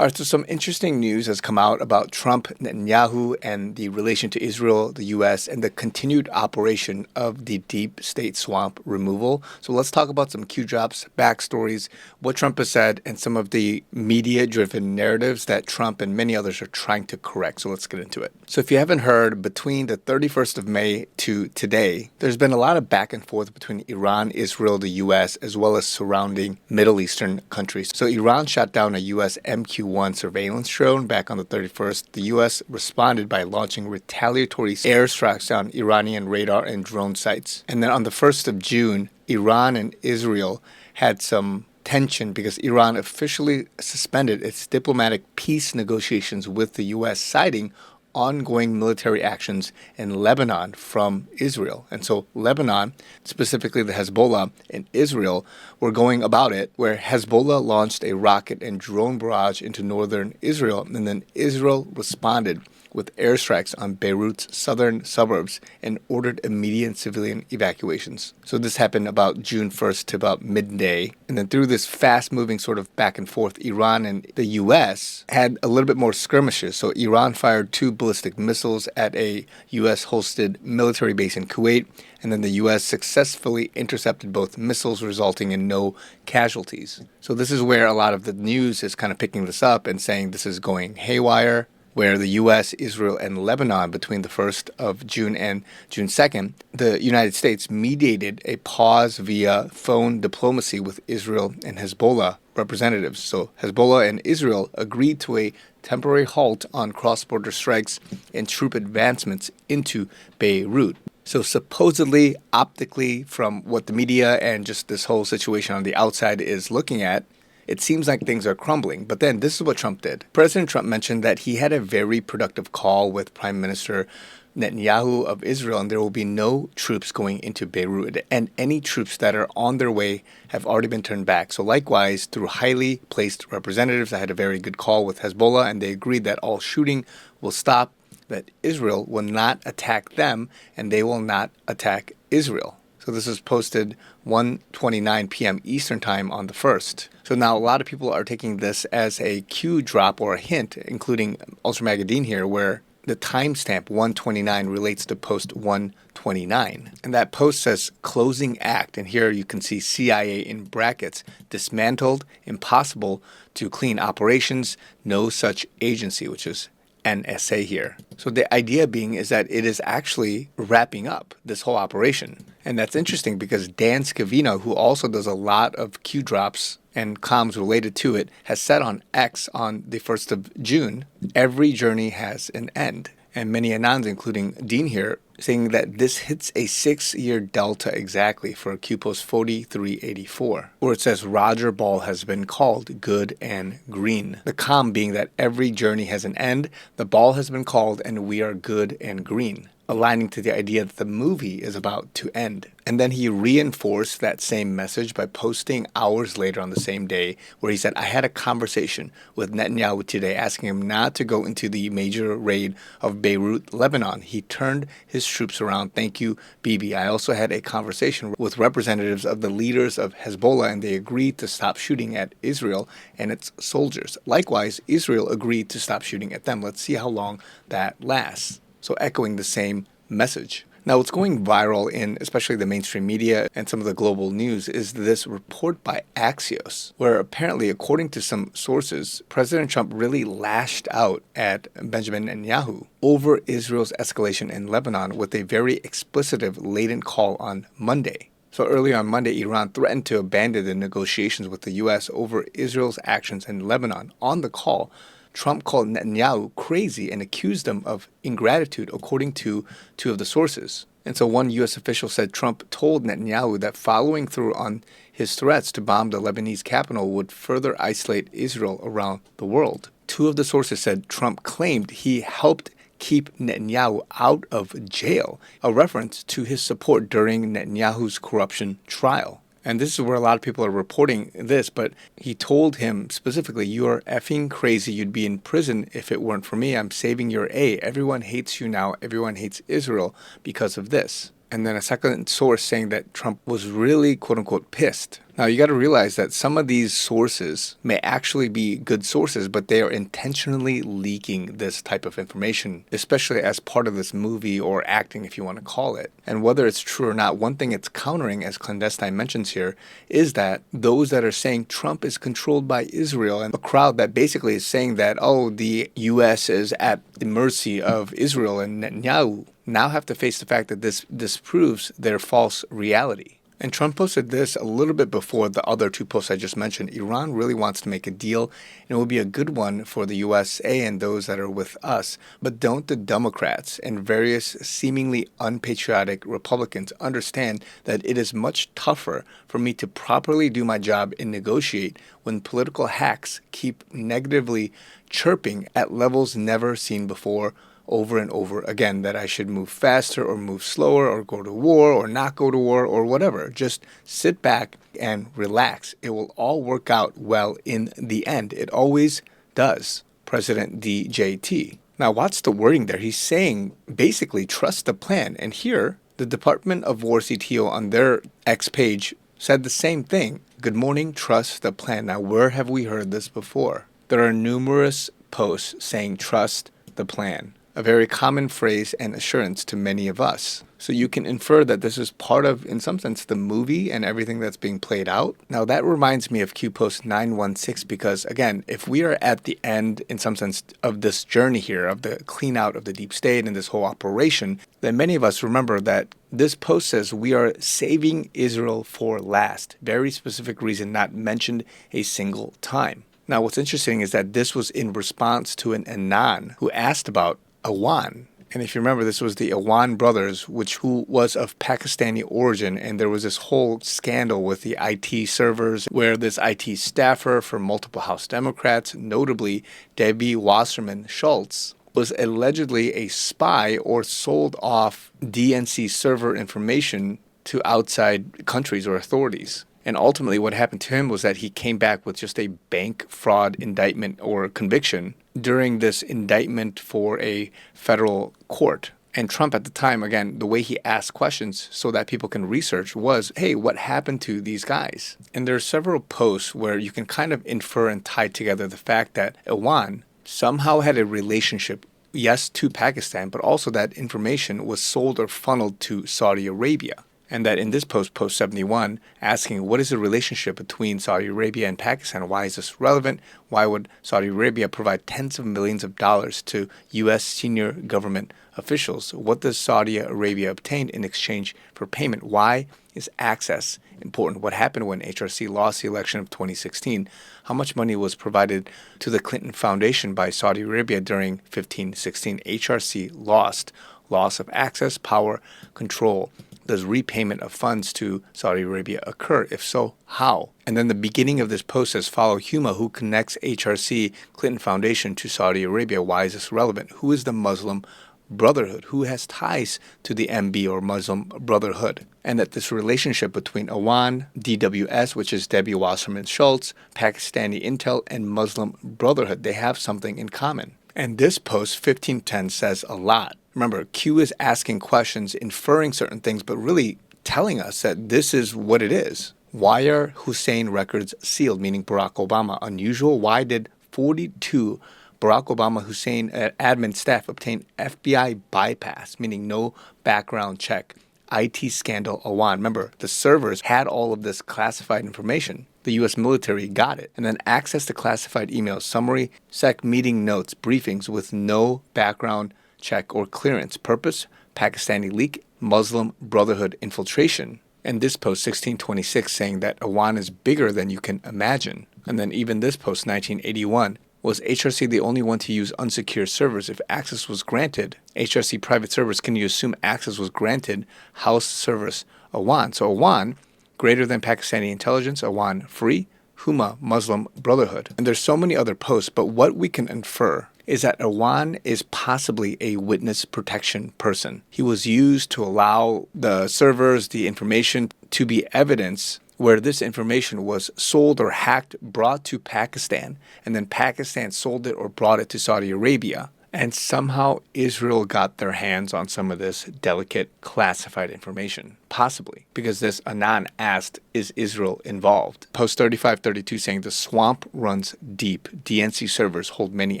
All right, so some interesting news has come out about Trump, Netanyahu, and the relation to Israel, the U.S., and the continued operation of the deep state swamp removal. So let's talk about some Q drops, backstories, what Trump has said, and some of the media-driven narratives that Trump and many others are trying to correct. So let's get into it. So if you haven't heard, between the 31st of May to today, there's been a lot of back and forth between Iran, Israel, the U.S., as well as surrounding Middle Eastern countries. So Iran shot down a U.S. MQ-1 surveillance drone back on the 31st. The U.S. responded by launching retaliatory airstrikes on Iranian radar and drone sites. And then on the 1st of June, Iran and Israel had some tension because Iran officially suspended its diplomatic peace negotiations with the U.S., citing ongoing military actions in Lebanon from Israel. And so Lebanon, specifically the Hezbollah and Israel, were going about it, where Hezbollah launched a rocket and drone barrage into northern Israel, and then Israel responded with airstrikes on Beirut's southern suburbs and ordered immediate civilian evacuations. So this happened about June 1st to about midday. And then through this fast-moving sort of back and forth, Iran and the U.S. had a little bit more skirmishes. So Iran fired 2 ballistic missiles at a U.S.-hosted military base in Kuwait, and then the U.S. successfully intercepted both missiles, resulting in no casualties. So this is where a lot of the news is kind of picking this up and saying this is going haywire, where the U.S., Israel, and Lebanon between the 1st of June and June 2nd, the United States mediated a pause via phone diplomacy with Israel and Hezbollah representatives. So Hezbollah and Israel agreed to a temporary halt on cross-border strikes and troop advancements into Beirut. So supposedly, optically, from what the media and just this whole situation on the outside is looking at, it seems like things are crumbling. But then this is what Trump did. President Trump mentioned that he had a very productive call with Prime Minister Netanyahu of Israel, and there will be no troops going into Beirut, and any troops that are on their way have already been turned back. So likewise, through highly placed representatives, I had a very good call with Hezbollah, and they agreed that all shooting will stop, that Israel will not attack them, and they will not attack Israel. So this is posted 1:29 p.m. Eastern Time on the 1st. So now a lot of people are taking this as a cue drop or a hint, including Ultra Magadine here, where the timestamp 129 relates to post 129. And that post says closing act. And here you can see CIA in brackets, dismantled, impossible to clean operations, no such agency, which is NSA here. So the idea being is that it is actually wrapping up this whole operation. And that's interesting because Dan Scavino, who also does a lot of Q drops and comms related to it, has said on X on the 1st of June, every journey has an end. And many Anons, including Dean here, saying that this hits a 6-year delta exactly for Q post 4384, where it says Roger Ball has been called good and green. The com being that every journey has an end, the ball has been called, and we are good and green, aligning to the idea that the movie is about to end. And then he reinforced that same message by posting hours later on the same day, where he said, I had a conversation with Netanyahu today asking him not to go into the major raid of Beirut, Lebanon. He turned his troops around. Thank you, Bibi. I also had a conversation with representatives of the leaders of Hezbollah, and they agreed to stop shooting at Israel and its soldiers. Likewise, Israel agreed to stop shooting at them. Let's see how long that lasts. So echoing the same message. Now, what's going viral in especially the mainstream media and some of the global news is this report by Axios, where apparently, according to some sources, President Trump really lashed out at Benjamin Netanyahu over Israel's escalation in Lebanon with a very explicit, latent call on Monday. So earlier on Monday, Iran threatened to abandon the negotiations with the U.S. over Israel's actions in Lebanon. On the call, Trump called Netanyahu crazy and accused him of ingratitude, according to 2 of the sources. And so one U.S. official said Trump told Netanyahu that following through on his threats to bomb the Lebanese capital would further isolate Israel around the world. 2 of the sources said Trump claimed he helped keep Netanyahu out of jail, a reference to his support during Netanyahu's corruption trial. And this is where a lot of people are reporting this, but he told him specifically, you are effing crazy. You'd be in prison if it weren't for me. I'm saving your A. Everyone hates you now. Everyone hates Israel because of this. And then a second source saying that Trump was really, quote unquote, pissed. Now, you got to realize that some of these sources may actually be good sources, but they are intentionally leaking this type of information, especially as part of this movie or acting, if you want to call it. And whether it's true or not, one thing it's countering, as Clandestine mentions here, is that those that are saying Trump is controlled by Israel, and a crowd that basically is saying that, oh, the U.S. is at the mercy of Israel and Netanyahu, now have to face the fact that this disproves their false reality. And Trump posted this a little bit before the other two posts I just mentioned. Iran really wants to make a deal, and it will be a good one for the USA and those that are with us. But don't the Democrats and various seemingly unpatriotic Republicans understand that it is much tougher for me to properly do my job and negotiate when political hacks keep negatively chirping at levels never seen before, over and over again, that I should move faster or move slower or go to war or not go to war or whatever. Just sit back and relax. It will all work out well in the end. It always does. President DJT. Now, what's the wording there? He's saying basically trust the plan. And here, the Department of War CTO on their X page said the same thing. Good morning, trust the plan. Now, where have we heard this before? There are numerous posts saying trust the plan. A very common phrase and assurance to many of us. So you can infer that this is part of, in some sense, the movie and everything that's being played out. Now that reminds me of Q Post 916 because, again, if we are at the end, in some sense, of this journey here, of the clean out of the deep state and this whole operation, then many of us remember that this post says we are saving Israel for last. Very specific reason, not mentioned a single time. Now what's interesting is that this was in response to an Anon who asked about Awan. And if you remember, this was the Awan brothers, who was of Pakistani origin. And there was this whole scandal with the IT servers where this IT staffer for multiple House Democrats, notably Debbie Wasserman Schultz, was allegedly a spy or sold off DNC server information to outside countries or authorities. And ultimately what happened to him was that he came back with just a bank fraud indictment or conviction during this indictment for a federal court. And Trump at the time, again, the way he asked questions so that people can research was, hey, what happened to these guys? And there are several posts where you can kind of infer and tie together the fact that Awan somehow had a relationship, yes, to Pakistan, but also that information was sold or funneled to Saudi Arabia. And that in this post 71, asking what is the relationship between Saudi Arabia and Pakistan? Why is this relevant? Why would Saudi Arabia provide tens of millions of dollars to U.S. senior government officials? What does Saudi Arabia obtain in exchange for payment? Why is access important? What happened when HRC lost the election of 2016? How much money was provided to the Clinton Foundation by Saudi Arabia during 15-16? HRC lost. Loss of access, power, control. Does repayment of funds to Saudi Arabia occur? If so, how? And then the beginning of this post says, follow Huma, who connects HRC Clinton Foundation to Saudi Arabia. Why is this relevant? Who is the Muslim Brotherhood? Who has ties to the MB or Muslim Brotherhood? And that this relationship between Awan, DWS, which is Debbie Wasserman Schultz, Pakistani Intel, and Muslim Brotherhood, they have something in common. And this post, 1510, says a lot. Remember, Q is asking questions, inferring certain things, but really telling us that this is what it is. Why are Hussein records sealed, meaning Barack Obama? Unusual. Why did 42 Barack Obama Hussein admin staff obtain FBI bypass, meaning no background check? IT scandal Awan. Remember, the servers had all of this classified information. The U.S. military got it. And then access to classified emails, summary, SEC meeting notes, briefings with no background check or clearance. Purpose, Pakistani leak, Muslim Brotherhood infiltration. And this post, 1626, saying that Awan is bigger than you can imagine. And then even this post, 1981, was HRC the only one to use unsecured servers? If access was granted, HRC private servers, can you assume access was granted house servers Awan? So Awan, greater than Pakistani intelligence, Awan free, Huma, Muslim Brotherhood. And there's so many other posts, but what we can infer is that Awan is possibly a witness protection person. He was used to allow the servers, the information to be evidence where this information was sold or hacked, brought to Pakistan, and then Pakistan sold it or brought it to Saudi Arabia. And somehow Israel got their hands on some of this delicate classified information. Possibly because this Anan asked, is Israel involved? Post 3532 saying the swamp runs deep. DNC servers hold many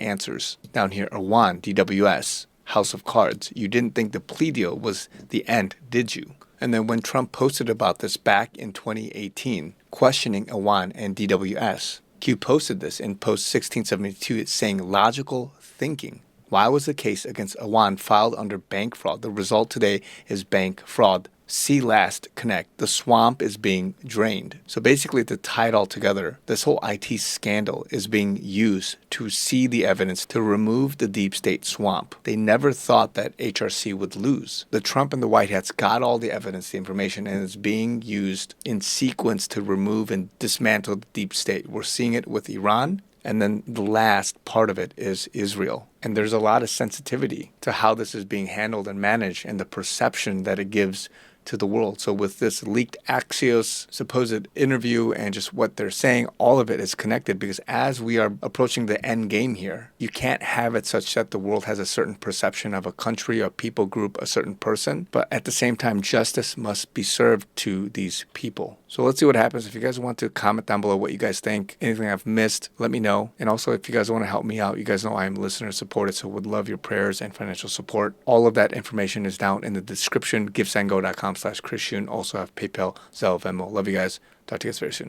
answers. Down here, Awan, DWS, House of Cards. You didn't think the plea deal was the end, did you? And then when Trump posted about this back in 2018, questioning Awan and DWS, Q posted this in post 1672. It's saying logical thinking. Why was the case against Awan filed under bank fraud? The result today is bank fraud. See last connect. The swamp is being drained. So basically, to tie it all together, this whole IT scandal is being used to see the evidence to remove the deep state swamp. They never thought that HRC would lose. The Trump and the White Hats got all the evidence, the information, and it's being used in sequence to remove and dismantle the deep state. We're seeing it with Iran. And then the last part of it is Israel. And there's a lot of sensitivity to how this is being handled and managed and the perception that it gives to the world. So with this leaked Axios supposed interview and just what they're saying, all of it is connected because as we are approaching the end game here, you can't have it such that the world has a certain perception of a country, a people group, a certain person. But at the same time, justice must be served to these people. So let's see what happens. If you guys want to comment down below what you guys think, anything I've missed, let me know. And also, if you guys want to help me out, you guys know I am listener supported, so would love your prayers and financial support. All of that information is down in the description, givesandgo.com/chrisyoonyt. Also have PayPal, Zelle, Venmo. Love you guys. Talk to you guys very soon.